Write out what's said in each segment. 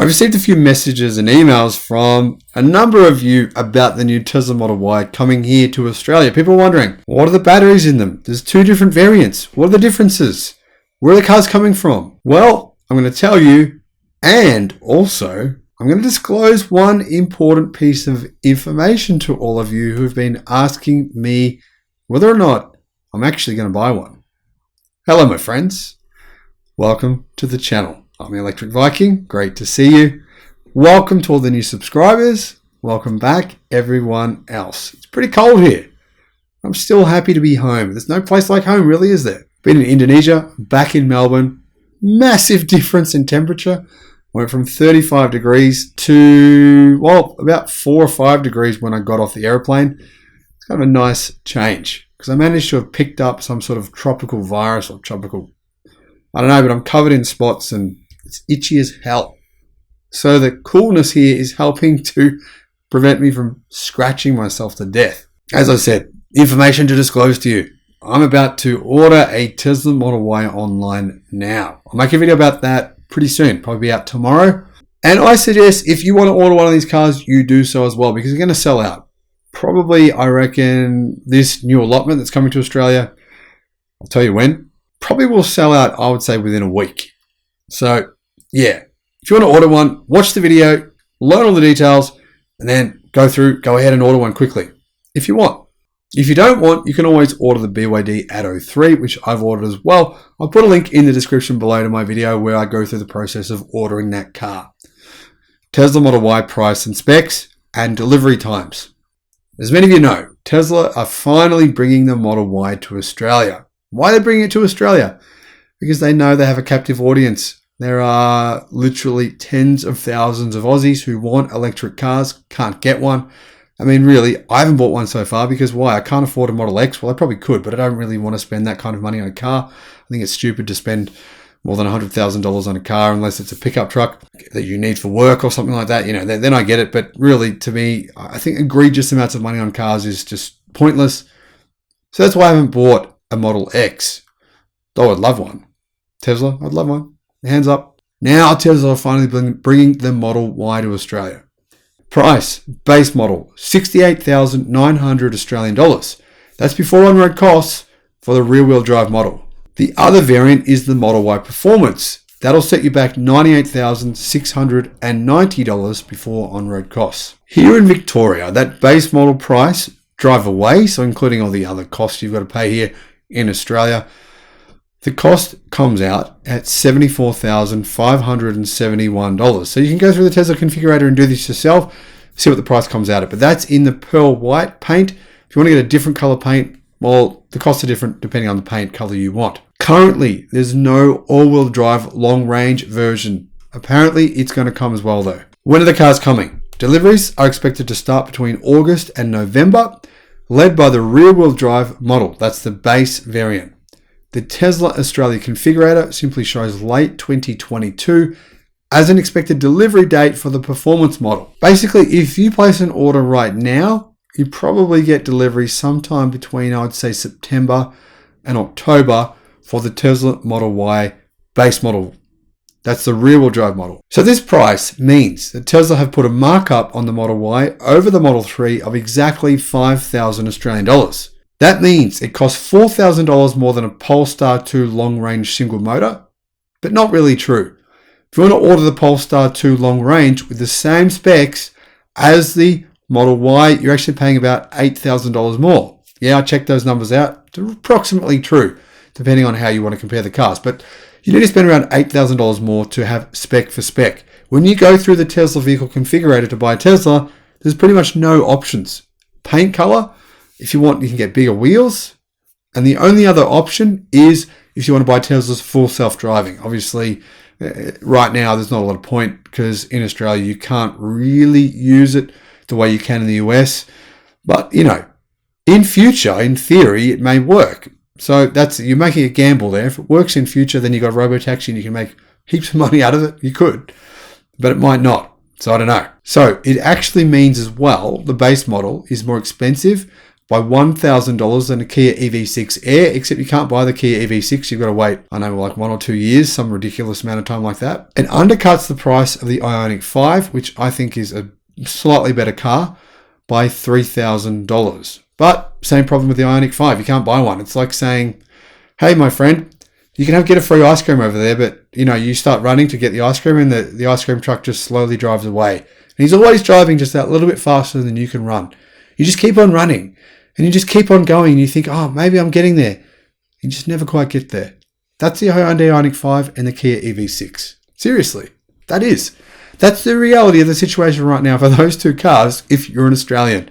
I've received a few messages and emails from a number of you about the new Tesla Model Y coming here to Australia. People are wondering, what are the batteries in them? There's two different variants. What are the differences? Where are the cars coming from? Well, I'm going to tell you, and also I'm going to disclose one important piece of information to all of you who've been asking me whether or not I'm actually going to buy one. Hello, my friends. Welcome to the channel. I'm the Electric Viking. Great to see you. Welcome to all the new subscribers. Welcome back, everyone else. It's pretty cold here. I'm still happy to be home. There's no place like home, really, is there? Been in Indonesia, back in Melbourne. Massive difference in temperature. Went from 35 degrees to, well, about 4 or 5 degrees when I got off the airplane. It's kind of a nice change because I managed to have picked up some sort of tropical virus or tropical, I don't know, but I'm covered in spots and it's itchy as hell. So the coolness here is helping to prevent me from scratching myself to death. As I said, information to disclose to you. I'm about to order a Tesla Model Y online now. I'll make a video about that pretty soon, probably be out tomorrow. And I suggest if you want to order one of these cars, you do so as well because they're going to sell out. Probably, I reckon, this new allotment that's coming to Australia, I'll tell you when, probably will sell out, I would say, within a week. So, yeah, if you want to order one, watch the video, learn all the details, and then go ahead and order one quickly if you want. If you don't want, you can always order the BYD Atto 3, which I've ordered as well. I'll put a link in the description below to my video where I go through the process of ordering that car. Tesla Model Y price and specs and delivery times. As many of you know, Tesla are finally bringing the Model Y to Australia. Why are they bringing it to Australia? Because they know they have a captive audience. There are literally tens of thousands of Aussies who want electric cars, can't get one. I mean, really, I haven't bought one so far because why? I can't afford a Model X. Well, I probably could, but I don't really want to spend that kind of money on a car. I think it's stupid to spend more than $100,000 on a car unless it's a pickup truck that you need for work or something like that. You know, then I get it. But really, to me, I think egregious amounts of money on cars is just pointless. So that's why I haven't bought a Model X. Though I'd love one. Tesla, I'd love one. Hands up. Now Tesla are finally bringing the Model Y to Australia. Price, base model, 68,900 Australian dollars. That's before on-road costs for the rear-wheel drive model. The other variant is the Model Y Performance. That'll set you back $98,690 before on-road costs. Here in Victoria, that base model price, drive away, so including all the other costs you've got to pay here in Australia, the cost comes out at $74,571. So you can go through the Tesla configurator and do this yourself, see what the price comes out at. But that's in the pearl white paint. If you want to get a different color paint, well, the costs are different depending on the paint color you want. Currently, there's no all-wheel drive long-range version. Apparently, it's going to come as well, though. When are the cars coming? Deliveries are expected to start between August and November, led by the rear-wheel drive model. That's the base variant. The Tesla Australia configurator simply shows late 2022 as an expected delivery date for the performance model. Basically, if you place an order right now, you probably get delivery sometime between, I would say, September and October for the Tesla Model Y base model. That's the rear-wheel drive model. So this price means that Tesla have put a markup on the Model Y over the Model 3 of exactly 5,000 Australian dollars. That means it costs $4,000 more than a Polestar 2 long-range single motor, but not really true. If you want to order the Polestar 2 long-range with the same specs as the Model Y, you're actually paying about $8,000 more. Yeah, I checked those numbers out. They're approximately true, depending on how you want to compare the cars. But you need to spend around $8,000 more to have spec for spec. When you go through the Tesla vehicle configurator to buy a Tesla, there's pretty much no options. Paint color, if you want, you can get bigger wheels. And the only other option is if you want to buy Tesla's full self-driving. Obviously, right now, there's not a lot of point because in Australia, you can't really use it the way you can in the US. But, you know, in future, in theory, it may work. So you're making a gamble there. If it works in future, then you've got a robotaxi and you can make heaps of money out of it. You could, but it might not. So I don't know. So it actually means as well, the base model is more expensive by $1,000 than a Kia EV6 Air, except you can't buy the Kia EV6. You've got to wait, I know, like 1 or 2 years, some ridiculous amount of time like that. It undercuts the price of the Ioniq 5, which I think is a slightly better car, by $3,000. But same problem with the Ioniq 5. You can't buy one. It's like saying, hey, my friend, you can get a free ice cream over there, but you start running to get the ice cream and the ice cream truck just slowly drives away. And he's always driving just that little bit faster than you can run. You just keep on running and you just keep on going and you think, oh, maybe I'm getting there. You just never quite get there. That's the Hyundai Ioniq 5 and the Kia EV6. Seriously, that's the reality of the situation right now for those two cars if you're an Australian.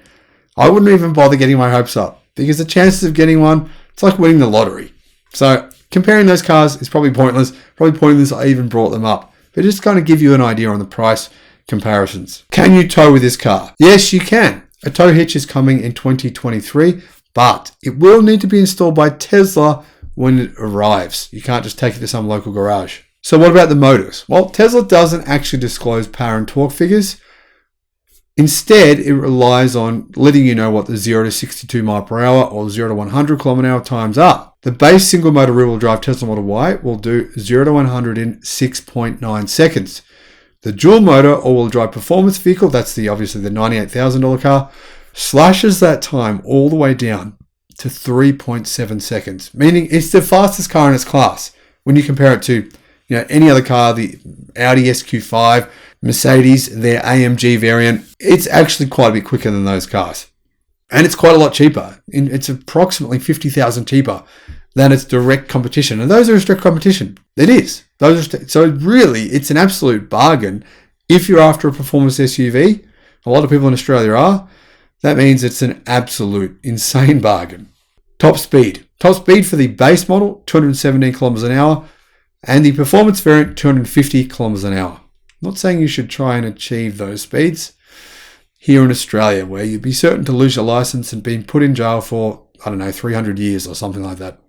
I wouldn't even bother getting my hopes up because the chances of getting one, it's like winning the lottery. So comparing those cars is probably pointless. Probably pointless I even brought them up. But just kind of give you an idea on the price comparisons. Can you tow with this car? Yes, you can. A tow hitch is coming in 2023, but it will need to be installed by Tesla when it arrives. You can't just take it to some local garage. So what about the motors? Well, Tesla doesn't actually disclose power and torque figures. Instead, it relies on letting you know what the 0 to 62 mile per hour or 0 to 100 kilometer an hour times are. The base single motor rear-wheel drive Tesla Model Y will do 0 to 100 in 6.9 seconds. The dual motor all-wheel drive performance vehicle, that's obviously the $98,000 car, slashes that time all the way down to 3.7 seconds, meaning it's the fastest car in its class when you compare it to any other car, the Audi SQ5, Mercedes, their AMG variant. It's actually quite a bit quicker than those cars. And it's quite a lot cheaper. It's approximately $50,000 cheaper than its direct competition. And those are its direct competition. It is. So really, it's an absolute bargain. If you're after a performance SUV, a lot of people in Australia are, that means it's an absolute insane bargain. Top speed. Top speed for the base model, 217 kilometers an hour. And the performance variant, 250 kilometers an hour. I'm not saying you should try and achieve those speeds here in Australia, where you'd be certain to lose your license and being put in jail for, 300 years or something like that.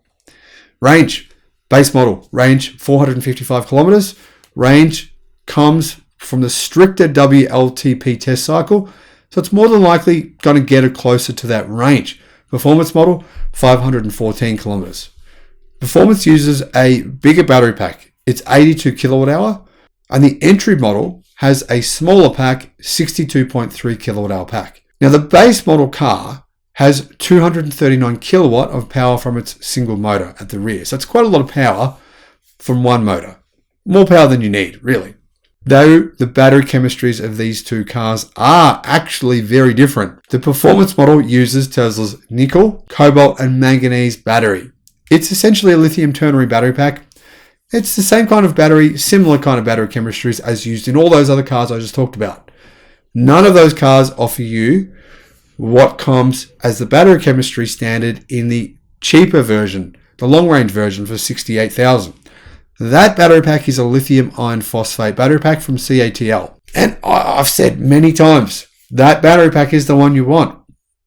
Range. Base model. Range, 455 kilometers. Range comes from the stricter WLTP test cycle, so it's more than likely going to get it closer to that range. Performance model, 514 kilometers. Performance uses a bigger battery pack. It's 82 kilowatt hour, and the entry model has a smaller pack, 62.3 kilowatt hour pack. Now the base model car has 239 kilowatt of power from its single motor at the rear. So it's quite a lot of power from one motor. More power than you need, really. Though the battery chemistries of these two cars are actually very different. The performance model uses Tesla's nickel, cobalt, and manganese battery. It's essentially a lithium ternary battery pack. It's the same kind of battery, similar kind of battery chemistries as used in all those other cars I just talked about. None of those cars offer you what comes as the battery chemistry standard in the cheaper version, the long-range version for $68,000. That battery pack is a lithium iron phosphate battery pack from CATL. And I've said many times, that battery pack is the one you want,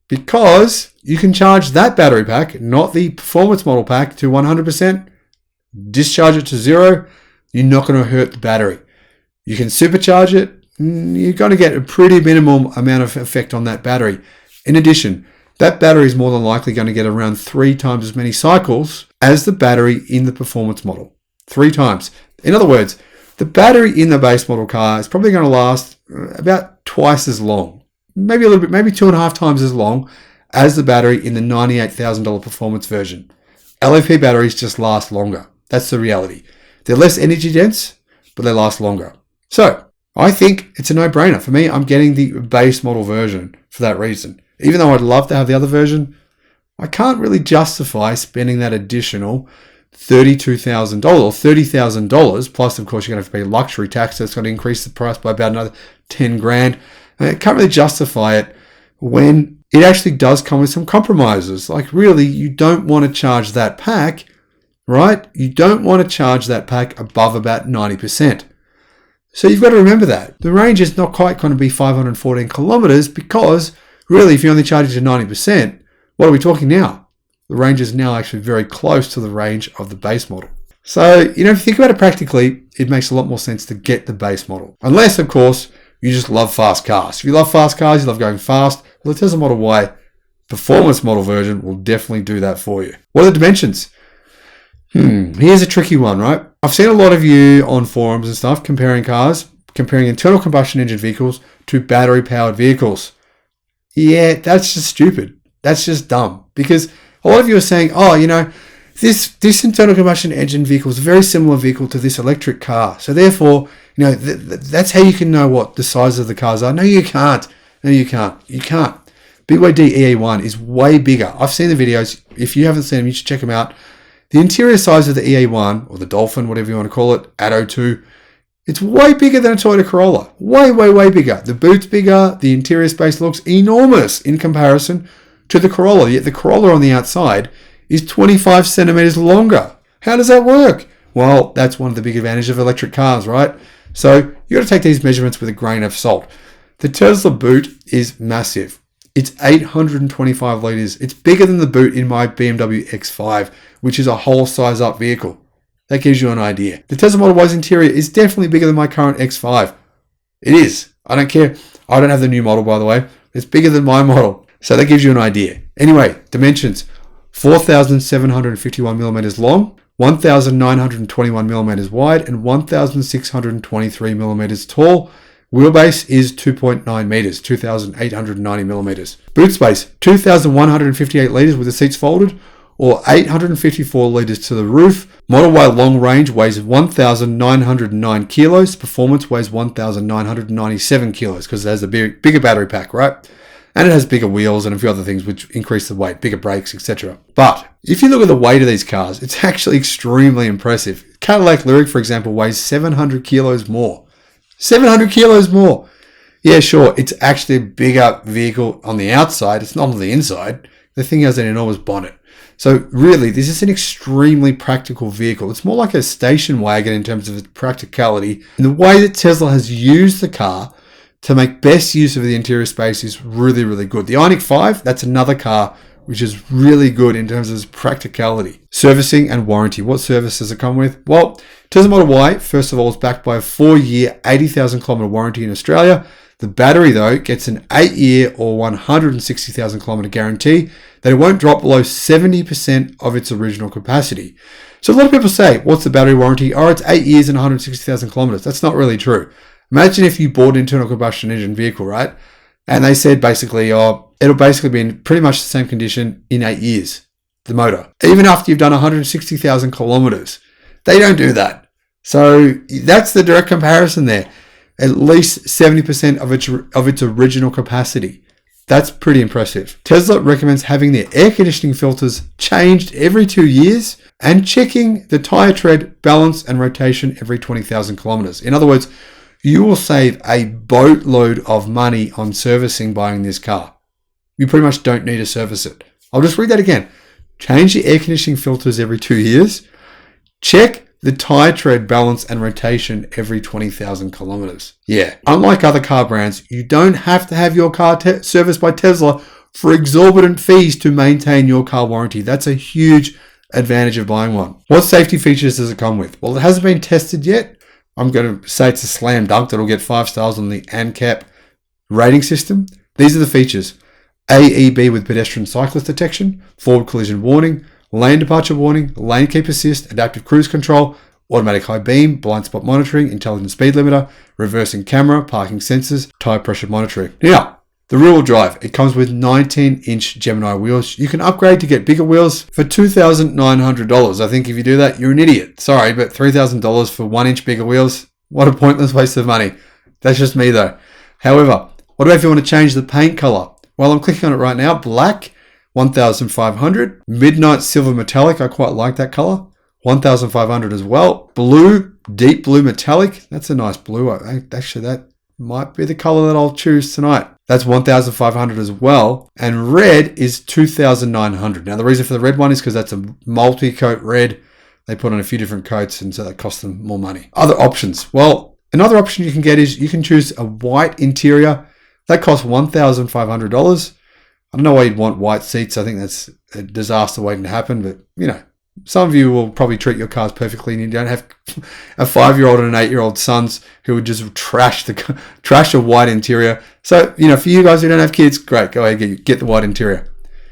because you can charge that battery pack, not the performance model pack, to 100%, discharge it to 0, you're not going to hurt the battery. You can supercharge it, you're going to get a pretty minimal amount of effect on that battery. In addition, that battery is more than likely going to get around 3 times as many cycles as the battery in the performance model. 3 times. In other words, the battery in the base model car is probably going to last about twice as long. Maybe a little bit, maybe 2.5 times as long as the battery in the $98,000 performance version. LFP batteries just last longer. That's the reality. They're less energy dense, but they last longer. So, I think it's a no-brainer. For me, I'm getting the base model version for that reason. Even though I'd love to have the other version, I can't really justify spending that additional $32,000 or $30,000, plus of course you're going to have to pay luxury tax, that's going to increase the price by about another 10 grand. I can't really justify it when it actually does come with some compromises. Like really, you don't want to charge that pack, right? You don't want to charge that pack above about 90%. So you've got to remember that. The range is not quite going to be 514 kilometers because really if you only charge it to 90%, what are we talking now? The range is now actually very close to the range of the base model. So, if you think about it practically, it makes a lot more sense to get the base model. Unless, of course, you just love fast cars. If you love fast cars, you love going fast, well, the Tesla Model Y performance model version will definitely do that for you. What are the dimensions? Here's a tricky one, right? I've seen a lot of you on forums and stuff comparing internal combustion engine vehicles to battery powered vehicles. Yeah, that's just stupid. That's just dumb. Because a lot of you are saying, this internal combustion engine vehicle is a very similar vehicle to this electric car. So therefore, that's how you can know what the size of the cars are. No, you can't. You can't. BYD EA1 is way bigger. I've seen the videos. If you haven't seen them, you should check them out. The interior size of the EA1, or the Dolphin, whatever you want to call it, Atto 2, it's way bigger than a Toyota Corolla. Way, way, way bigger. The boot's bigger. The interior space looks enormous in comparison to the Corolla. Yet the Corolla on the outside is 25 centimeters longer. How does that work? Well, that's one of the big advantages of electric cars, right? So you got to take these measurements with a grain of salt. The Tesla boot is massive. It's 825 litres. It's bigger than the boot in my BMW X5, which is a whole size up vehicle. That gives you an idea. The Tesla Model Y's interior is definitely bigger than my current X5. It is. I don't care. I don't have the new model, by the way. It's bigger than my model. So that gives you an idea. Anyway, dimensions. 4,751 millimeters long, 1,921 millimeters wide, and 1,623 millimeters tall. Wheelbase is 2.9 meters, 2,890 millimeters. Boot space, 2,158 litres with the seats folded, or 854 litres to the roof. Model Y long range weighs 1,909 kilos. Performance weighs 1,997 kilos because it has a bigger battery pack, right? And it has bigger wheels and a few other things which increase the weight, bigger brakes, etc. But if you look at the weight of these cars, it's actually extremely impressive. Cadillac Lyriq, for example, weighs 700 kilos more. 700 kilos more. Yeah, sure, it's actually a bigger vehicle on the outside. It's not on the inside. The thing has an enormous bonnet. So really, this is an extremely practical vehicle. It's more like a station wagon in terms of its practicality. And the way that Tesla has used the car to make best use of the interior space is really, really good. The Ioniq 5, that's another car which is really good in terms of its practicality. Servicing and warranty. What service does it come with? Well, Tesla Model Y, first of all, is backed by a 4-year, 80,000 kilometer warranty in Australia. The battery, though, gets an 8-year or 160,000 kilometer guarantee that it won't drop below 70% of its original capacity. So a lot of people say, what's the battery warranty? Oh, it's 8 years and 160,000 kilometers. That's not really true. Imagine if you bought an internal combustion engine vehicle, right? And they said basically, it'll basically be in pretty much the same condition in 8 years, the motor. Even after you've done 160,000 kilometers. They don't do that. So that's the direct comparison there. At least 70% of its original capacity. That's pretty impressive. Tesla recommends having their air conditioning filters changed every 2 years and checking the tire tread, balance, and rotation every 20,000 kilometers. In other words, you will save a boatload of money on servicing buying this car. You pretty much don't need to service it. I'll just read that again. Change the air conditioning filters every 2 years. Check the tire tread, balance, and rotation every 20,000 kilometers. Yeah, unlike other car brands, you don't have to have your car serviced by Tesla for exorbitant fees to maintain your car warranty. That's a huge advantage of buying one. What safety features does it come with? Well, it hasn't been tested yet. I'm going to say it's a slam dunk. It'll get 5 stars on the ANCAP rating system. These are the features. AEB with pedestrian cyclist detection, forward collision warning, lane departure warning, lane keep assist, adaptive cruise control, automatic high beam, blind spot monitoring, intelligent speed limiter, reversing camera, parking sensors, tire pressure monitoring. Now, the rear-wheel drive. It comes with 19-inch Gemini wheels. You can upgrade to get bigger wheels for $2,900. I think if you do that, you're an idiot. Sorry, but $3,000 for 1-inch bigger wheels? What a pointless waste of money. That's just me though. However, what about if you want to change the paint color? Well, I'm clicking on it right now. Black, 1,500. Midnight silver metallic. I quite like that color. 1,500 as well. Blue, deep blue metallic. That's a nice blue. Actually, that might be the color that I'll choose tonight. That's 1,500 as well. And red is 2,900. Now, the reason for the red one is because that's a multi-coat red. They put on a few different coats, and so that costs them more money. Other options. Well, another option you can get is you can choose a white interior. That costs $1,500. I don't know why you'd want white seats. I think that's a disaster waiting to happen, but some of you will probably treat your cars perfectly, and you don't have a 5-year-old and an 8-year-old sons who would just trash a white interior. So, for you guys who don't have kids, great, go ahead, get the white interior.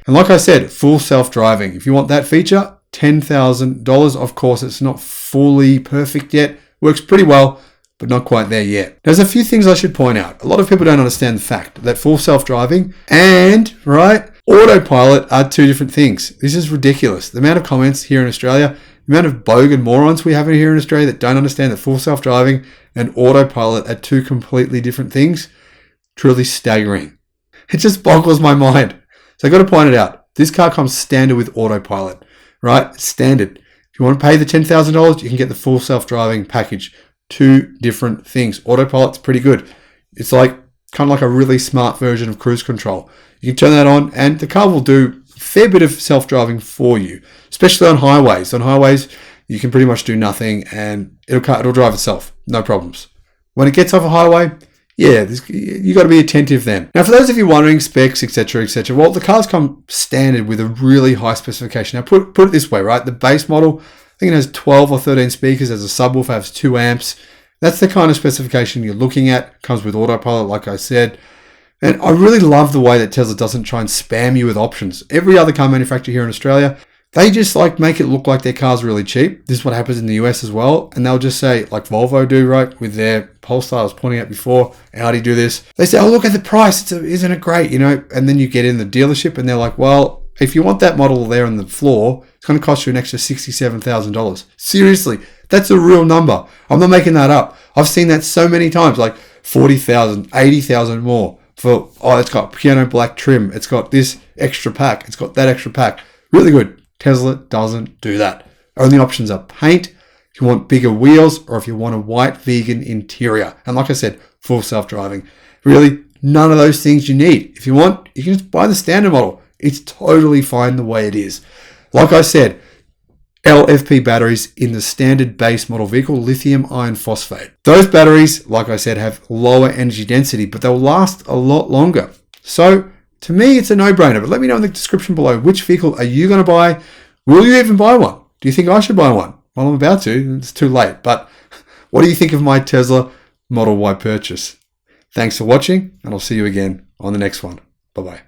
And like I said, full self-driving. If you want that feature, $10,000. Of course, it's not fully perfect yet. Works pretty well, but not quite there yet. There's a few things I should point out. A lot of people don't understand the fact that full self-driving and, autopilot are two different things. This is ridiculous. The amount of comments here in Australia, the amount of bogan morons we have here in Australia that don't understand that full self-driving and autopilot are two completely different things, truly staggering. It just boggles my mind. So I've got to point it out. This car comes standard with autopilot, right? It's standard. If you want to pay the $10,000, you can get the full self-driving package. Two different things. Autopilot's pretty good. It's like kind of like a really smart version of cruise control. You can turn that on and the car will do a fair bit of self-driving for you, especially on highways. On highways, you can pretty much do nothing and it'll drive itself. No problems. When it gets off a highway, yeah, you got to be attentive then. Now, for those of you wondering specs, etc., well, the cars come standard with a really high specification. Now, put it this way, right? The base model, I think it has 12 or 13 speakers, has a subwoofer, has 2 amps. That's the kind of specification you're looking at. Comes with autopilot, like I said. And I really love the way that Tesla doesn't try and spam you with options. Every other car manufacturer here in Australia, they just make it look like their car's really cheap. This is what happens in the US as well. And they'll just say, like Volvo do, right, with their Polestar I was pointing out before, Audi do this. They say, oh, look at the price. Isn't it great? And then you get in the dealership and they're like, well, if you want that model there on the floor, it's going to cost you an extra $67,000. Seriously, that's a real number. I'm not making that up. I've seen that so many times, like $40,000, $80,000 more for, it's got piano black trim. It's got this extra pack. It's got that extra pack. Really good. Tesla doesn't do that. Only options are paint, if you want bigger wheels, or if you want a white vegan interior. And like I said, full self-driving. Really, none of those things you need. If you want, you can just buy the standard model. It's totally fine the way it is. Like I said, LFP batteries in the standard base model vehicle, lithium iron phosphate. Those batteries, like I said, have lower energy density, but they'll last a lot longer. So to me, it's a no-brainer, but let me know in the description below, which vehicle are you going to buy? Will you even buy one? Do you think I should buy one? Well, I'm about to. It's too late. But what do you think of my Tesla Model Y purchase? Thanks for watching, and I'll see you again on the next one. Bye-bye.